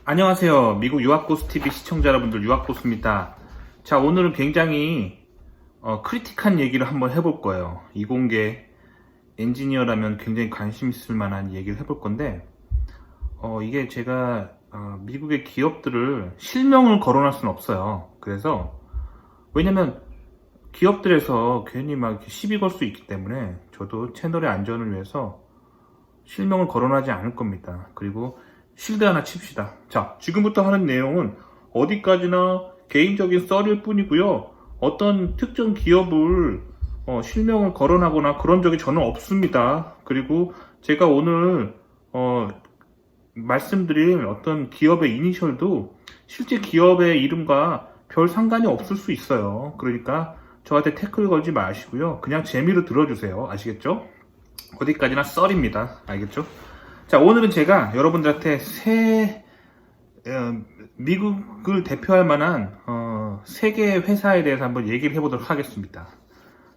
안녕하세요. 미국 유학고수TV 시청자 여러분들, 유학고수입니다. 자, 오늘은 굉장히 크리틱한 얘기를 한번 해볼 거예요. 이공계 엔지니어라면 굉장히 관심 있을 만한 얘기를 해볼 건데, 이게 제가 미국의 기업들을 실명을 거론할 수는 없어요. 그래서 왜냐면 기업들에서 괜히 막 이렇게 시비 걸 수 있기 때문에 저도 채널의 안전을 위해서 실명을 거론하지 않을 겁니다. 그리고 실드 하나 칩시다. 자, 지금부터 하는 내용은 어디까지나 개인적인 썰일 뿐이고요. 어떤 특정 기업을 실명을 거론하거나 그런 적이 저는 없습니다. 그리고 제가 오늘 말씀드릴 어떤 기업의 이니셜도 실제 기업의 이름과 별 상관이 없을 수 있어요. 그러니까 저한테 태클 걸지 마시고요. 그냥 재미로 들어주세요. 아시겠죠? 어디까지나 썰입니다. 알겠죠? 자, 오늘은 제가 여러분들한테 미국을 대표할 만한 세 개의 회사에 대해서 한번 얘기를 해보도록 하겠습니다.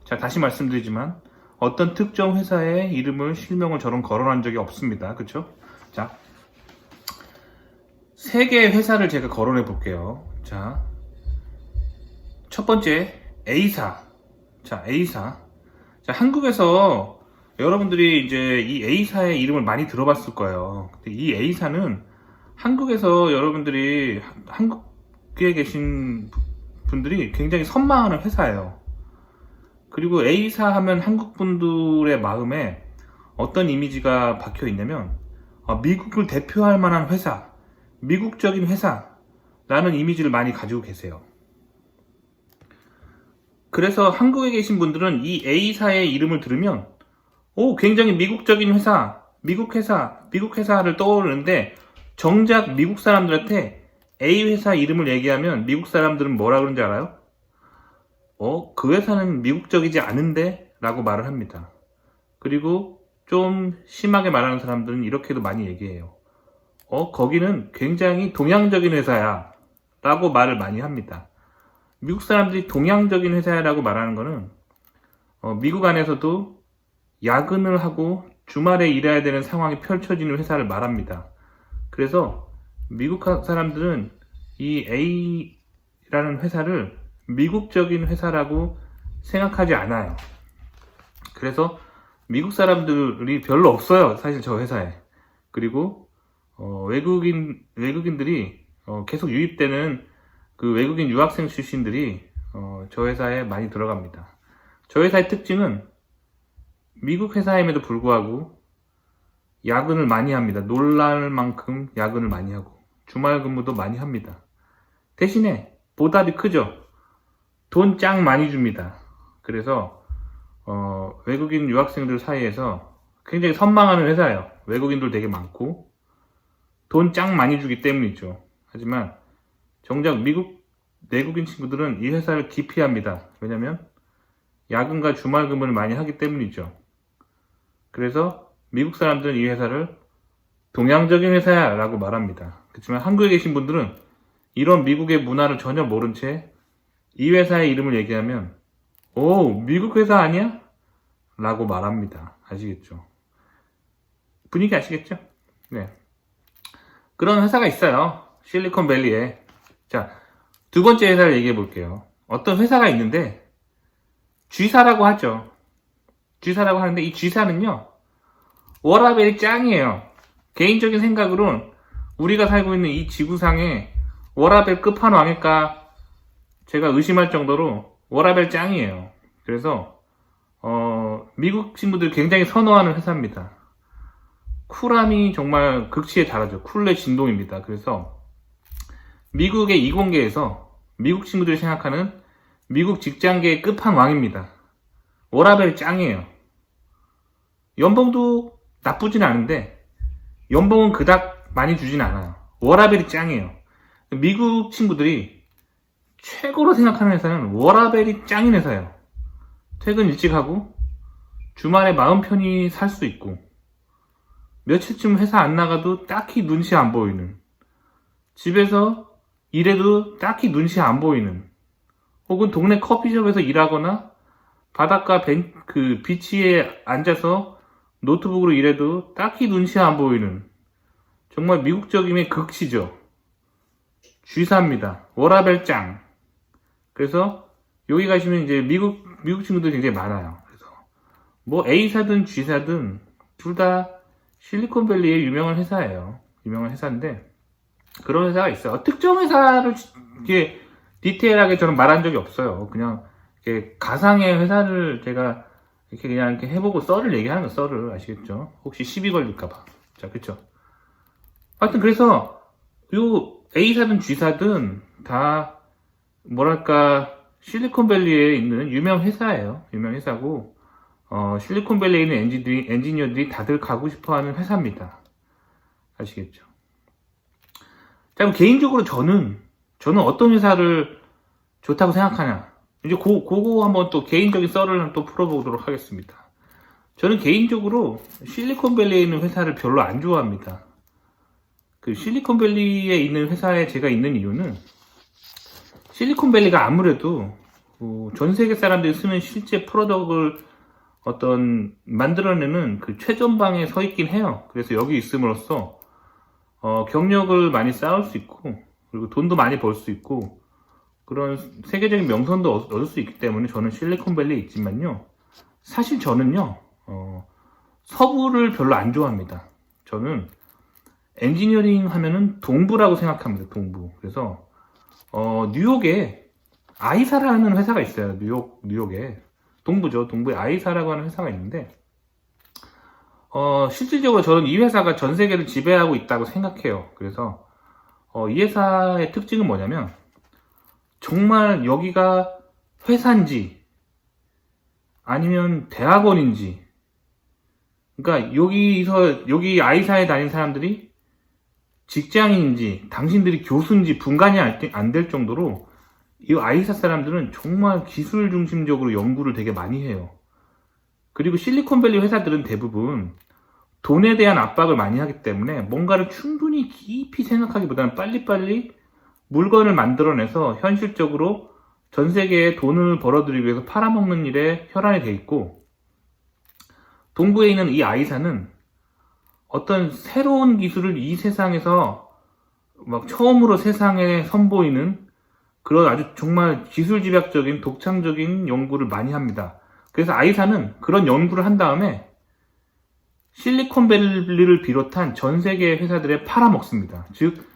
자, 다시 말씀드리지만 어떤 특정 회사의 이름을 실명을 저는 거론한 적이 없습니다. 그쵸? 자, 세 개의 회사를 제가 거론해 볼게요. 자, 첫 번째 A사. 자, A사. 자, 한국에서 여러분들이 이제 이 A사의 이름을 많이 들어봤을 거예요. 근데 이 A사는 한국에서 여러분들이 한국에 계신 분들이 굉장히 선망하는 회사예요. 그리고 A사 하면 한국 분들의 마음에 어떤 이미지가 박혀 있냐면 미국을 대표할 만한 회사, 미국적인 회사라는 이미지를 많이 가지고 계세요. 그래서 한국에 계신 분들은 이 A사의 이름을 들으면 굉장히 미국적인 회사, 미국 회사를 떠오르는데 정작 미국 사람들한테 A 회사 이름을 얘기하면 미국 사람들은 뭐라 그러는지 알아요? 그 회사는 미국적이지 않은데? 라고 말을 합니다. 그리고 좀 심하게 말하는 사람들은 이렇게도 많이 얘기해요. 거기는 굉장히 동양적인 회사야. 라고 말을 많이 합니다. 미국 사람들이 동양적인 회사야 라고 말하는 거는 미국 안에서도 야근을 하고 주말에 일해야 되는 상황이 펼쳐지는 회사를 말합니다. 그래서 미국 사람들은 이 A라는 회사를 미국적인 회사라고 생각하지 않아요. 그래서 미국 사람들이 별로 없어요. 사실 저 회사에. 그리고 외국인들이 계속 유입되는 그 외국인 유학생 출신들이 저 회사에 많이 들어갑니다. 저 회사의 특징은 미국 회사임에도 불구하고 야근을 많이 합니다. 놀랄 만큼 야근을 많이 하고 주말 근무도 많이 합니다. 대신에 보답이 크죠. 돈 짱 많이 줍니다. 그래서 외국인 유학생들 사이에서 굉장히 선망하는 회사예요. 외국인들 되게 많고 돈 짱 많이 주기 때문이죠. 하지만 정작 미국 내국인 친구들은 이 회사를 기피합니다. 왜냐면 야근과 주말 근무를 많이 하기 때문이죠. 그래서 미국 사람들은 이 회사를 동양적인 회사야 라고 말합니다. 그렇지만 한국에 계신 분들은 이런 미국의 문화를 전혀 모른 채 이 회사의 이름을 얘기하면 미국 회사 아니야? 라고 말합니다. 아시겠죠? 분위기 아시겠죠? 네. 그런 회사가 있어요. 실리콘밸리에. 자, 두 번째 회사를 얘기해 볼게요. 어떤 회사가 있는데 G사라고 하죠. G사라고 하는데 이 G사는요 워라벨이 짱이에요. 개인적인 생각으로는 우리가 살고 있는 이 지구상에 워라벨 끝판왕일까 제가 의심할 정도로 워라벨 짱이에요. 그래서 미국 친구들 굉장히 선호하는 회사입니다. 쿨함이 정말 극치에 달하죠. 쿨의 진동입니다. 그래서 미국의 이공계에서 미국 친구들이 생각하는 미국 직장계의 끝판왕입니다. 워라벨 짱이에요. 연봉도 나쁘진 않은데 연봉은 그닥 많이 주진 않아요. 워라벨이 짱이에요. 미국 친구들이 최고로 생각하는 회사는 워라벨이 짱인 회사예요. 퇴근 일찍 하고 주말에 마음 편히 살 수 있고 며칠쯤 회사 안 나가도 딱히 눈치 안 보이는, 집에서 일해도 딱히 눈치 안 보이는, 혹은 동네 커피숍에서 일하거나 바닷가 비치에 앉아서 노트북으로 일해도 딱히 눈치 안 보이는 정말 미국적임의 극치죠. G사입니다. 워라밸 짱. 그래서 여기 가시면 이제 미국 친구들 굉장히 많아요. 그래서 뭐 A사든 G사든 둘 다 실리콘밸리의 유명한 회사예요. 유명한 회사인데 그런 회사가 있어요. 특정 회사를 이렇게 디테일하게 저는 말한 적이 없어요. 그냥 이렇게 가상의 회사를 제가 이렇게 그냥 이렇게 해보고 썰을 얘기하는 거, 썰을. 아시겠죠? 혹시 시비 걸릴까봐. 자, 그쵸? 하여튼 그래서 요 A사든 G사든 다 뭐랄까 실리콘밸리에 있는 유명 회사예요. 유명 회사고 실리콘밸리에 있는 엔지니어들이 다들 가고 싶어하는 회사입니다. 아시겠죠? 자, 그럼 개인적으로 저는 어떤 회사를 좋다고 생각하냐? 이제 그거 한번 또 개인적인 썰을 또 풀어보도록 하겠습니다. 저는 개인적으로 실리콘밸리에 있는 회사를 별로 안 좋아합니다. 그 실리콘밸리에 있는 회사에 제가 있는 이유는 실리콘밸리가 아무래도 전 세계 사람들이 쓰는 실제 프로덕트를 만들어내는 그 최전방에 서 있긴 해요. 그래서 여기 있음으로써 경력을 많이 쌓을 수 있고 그리고 돈도 많이 벌 수 있고 그런 세계적인 명성도 얻을 수 있기 때문에 저는 실리콘밸리에 있지만요. 사실 저는요 서부를 별로 안 좋아합니다. 저는 엔지니어링 하면은 동부라고 생각합니다. 동부. 그래서 뉴욕에 아이사라는 회사가 있어요. 뉴욕에 동부죠. 동부에 아이사라고 하는 회사가 있는데 실질적으로 저는 이 회사가 전 세계를 지배하고 있다고 생각해요. 그래서 이 회사의 특징은 뭐냐면 정말 여기가 회사인지 아니면 대학원인지, 그러니까 여기 아이사에 다닌 사람들이 직장인인지 당신들이 교수인지 분간이 안 될 정도로 이 아이사 사람들은 정말 기술 중심적으로 연구를 되게 많이 해요. 그리고 실리콘밸리 회사들은 대부분 돈에 대한 압박을 많이 하기 때문에 뭔가를 충분히 깊이 생각하기보다는 빨리빨리 물건을 만들어내서 현실적으로 전 세계에 돈을 벌어들이기 위해서 팔아먹는 일에 혈안이 돼 있고, 동부에 있는 이 아이사는 어떤 새로운 기술을 이 세상에서 막 처음으로 세상에 선보이는 그런 아주 정말 기술 집약적인 독창적인 연구를 많이 합니다. 그래서 아이사는 그런 연구를 한 다음에 실리콘밸리를 비롯한 전 세계의 회사들에 팔아먹습니다. 즉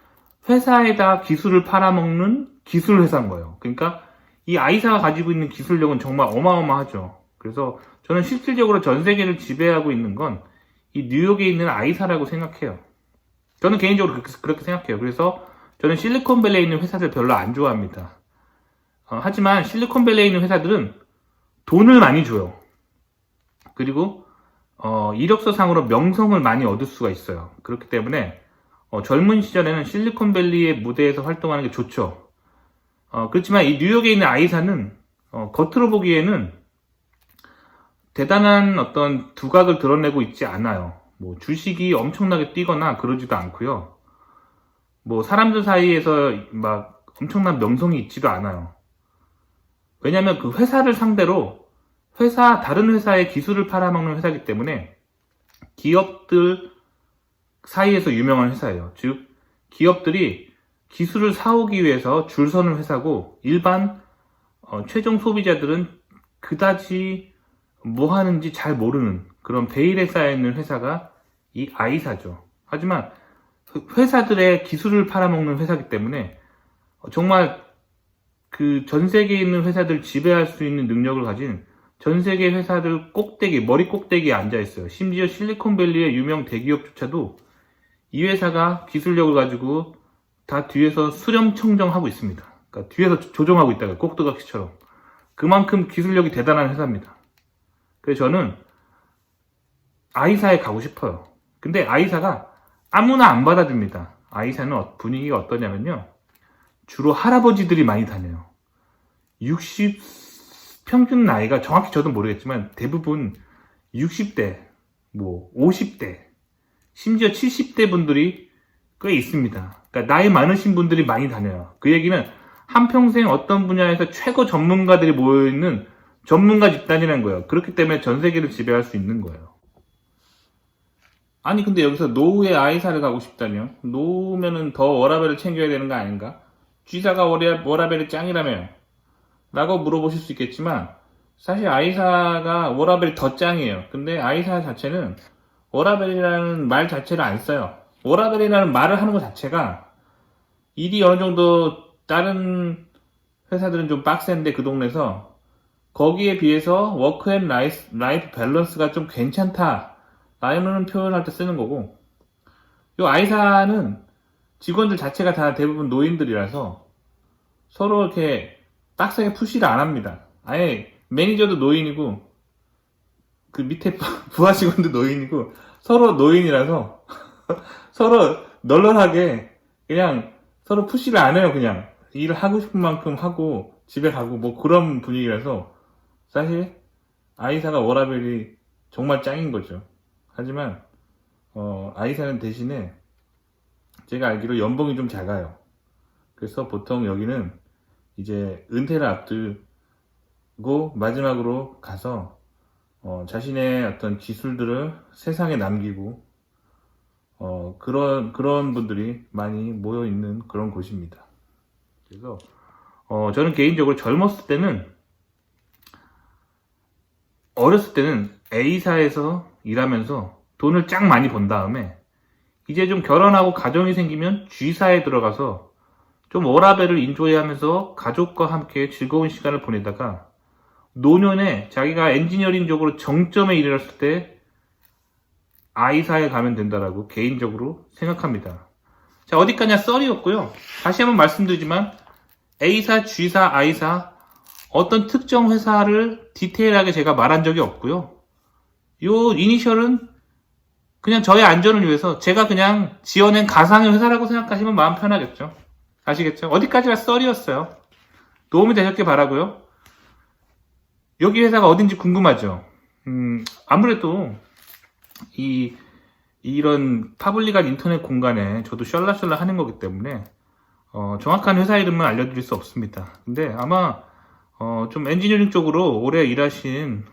회사에다 기술을 팔아먹는 기술 회사인 거예요. 그러니까 이 아이사가 가지고 있는 기술력은 정말 어마어마하죠. 그래서 저는 실질적으로 전 세계를 지배하고 있는 건 이 뉴욕에 있는 아이사라고 생각해요. 저는 개인적으로 그렇게 생각해요. 그래서 저는 실리콘밸리에 있는 회사들 별로 안 좋아합니다. 하지만 실리콘밸리에 있는 회사들은 돈을 많이 줘요. 그리고 이력서상으로 명성을 많이 얻을 수가 있어요. 그렇기 때문에 젊은 시절에는 실리콘밸리의 무대에서 활동하는 게 좋죠. 그렇지만 이 뉴욕에 있는 아이사는 겉으로 보기에는 대단한 어떤 두각을 드러내고 있지 않아요. 뭐 주식이 엄청나게 뛰거나 그러지도 않고요. 뭐 사람들 사이에서 막 엄청난 명성이 있지도 않아요. 왜냐면 그 회사를 상대로 다른 회사의 기술을 팔아먹는 회사이기 때문에 기업들 사이에서 유명한 회사예요. 즉 기업들이 기술을 사오기 위해서 줄 서는 회사고, 일반 최종 소비자들은 그다지 뭐 하는지 잘 모르는 그런 베일에 쌓여있는 회사가 이 아이사죠. 하지만 회사들의 기술을 팔아먹는 회사이기 때문에 정말 그 전 세계에 있는 회사들 지배할 수 있는 능력을 가진 전 세계 회사들 머리 꼭대기에 앉아있어요. 심지어 실리콘밸리의 유명 대기업조차도 이 회사가 기술력을 가지고 다 뒤에서 수렴청정하고 있습니다. 그러니까 뒤에서 조종하고 있다가 꼭두각시처럼. 그만큼 기술력이 대단한 회사입니다. 그래서 저는 아이사에 가고 싶어요. 근데 아이사가 아무나 안 받아줍니다. 아이사는 분위기가 어떠냐면요, 주로 할아버지들이 많이 다녀요. 평균 나이가 정확히 저도 모르겠지만 대부분 60대, 뭐 50대, 심지어 70대 분들이 꽤 있습니다. 그러니까 나이 많으신 분들이 많이 다녀요. 그 얘기는 한평생 어떤 분야에서 최고 전문가들이 모여있는 전문가 집단이라는 거예요. 그렇기 때문에 전 세계를 지배할 수 있는 거예요. 아니 근데 여기서 노후에 아이사를 가고 싶다며? 노후면은 더 워라밸을 챙겨야 되는 거 아닌가? G사가 워라벨이 짱이라며 라고 물어보실 수 있겠지만 사실 I사가 워라벨이 더 짱이에요. 근데 I사 자체는 워라벨이라는 말 자체를 안 써요. 워라벨이라는 말을 하는 것 자체가 일이 어느 정도 다른 회사들은 좀 빡센데 그 동네에서 거기에 비해서 워크 앤 라이프 밸런스가 좀 괜찮다 라는 표현할 때 쓰는 거고, 요 I사는 직원들 자체가 다 대부분 노인들이라서 서로 이렇게 빡세게 푸시를 안 합니다. 아예 매니저도 노인이고 그 밑에 부하 직원도 노인이고 서로 노인이라서 서로 널널하게 그냥 서로 푸시를 안 해요. 그냥 일을 하고 싶은 만큼 하고 집에 가고 뭐 그런 분위기라서 사실 I사가 워라벨이 정말 짱인 거죠. 하지만 I사는 대신에 제가 알기로 연봉이 좀 작아요. 그래서 보통 여기는 이제 은퇴를 앞두고 마지막으로 가서 자신의 어떤 기술들을 세상에 남기고 그런 분들이 많이 모여 있는 그런 곳입니다. 그래서 저는 개인적으로 어렸을 때는 A사에서 일하면서 돈을 쫙 많이 번 다음에 이제 좀 결혼하고 가정이 생기면 G사에 들어가서 좀 워라밸을 인조해하면서 가족과 함께 즐거운 시간을 보내다가 노년에 자기가 엔지니어링 쪽으로 정점에 이르렀을 때 I사에 가면 된다라고 개인적으로 생각합니다. 자, 어디까지나 썰이었고요. 다시 한번 말씀드리지만 A사, G사, I사 어떤 특정 회사를 디테일하게 제가 말한 적이 없고요. 요 이니셜은 그냥 저의 안전을 위해서 제가 그냥 지어낸 가상의 회사라고 생각하시면 마음 편하겠죠. 아시겠죠? 어디까지나 썰이었어요. 도움이 되셨길 바라고요. 여기 회사가 어딘지 궁금하죠? 아무래도 이런 파블릭한 인터넷 공간에 저도 셜라셜라 하는 거기 때문에 정확한 회사 이름은 알려드릴 수 없습니다. 근데 아마 좀 엔지니어링 쪽으로 오래 일하신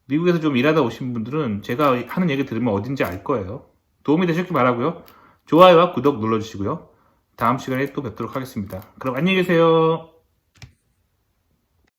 미국에서 좀 일하다 오신 분들은 제가 하는 얘기 들으면 어딘지 알 거예요. 도움이 되셨길 바라고요. 좋아요와 구독 눌러주시고요. 다음 시간에 또 뵙도록 하겠습니다. 그럼 안녕히 계세요.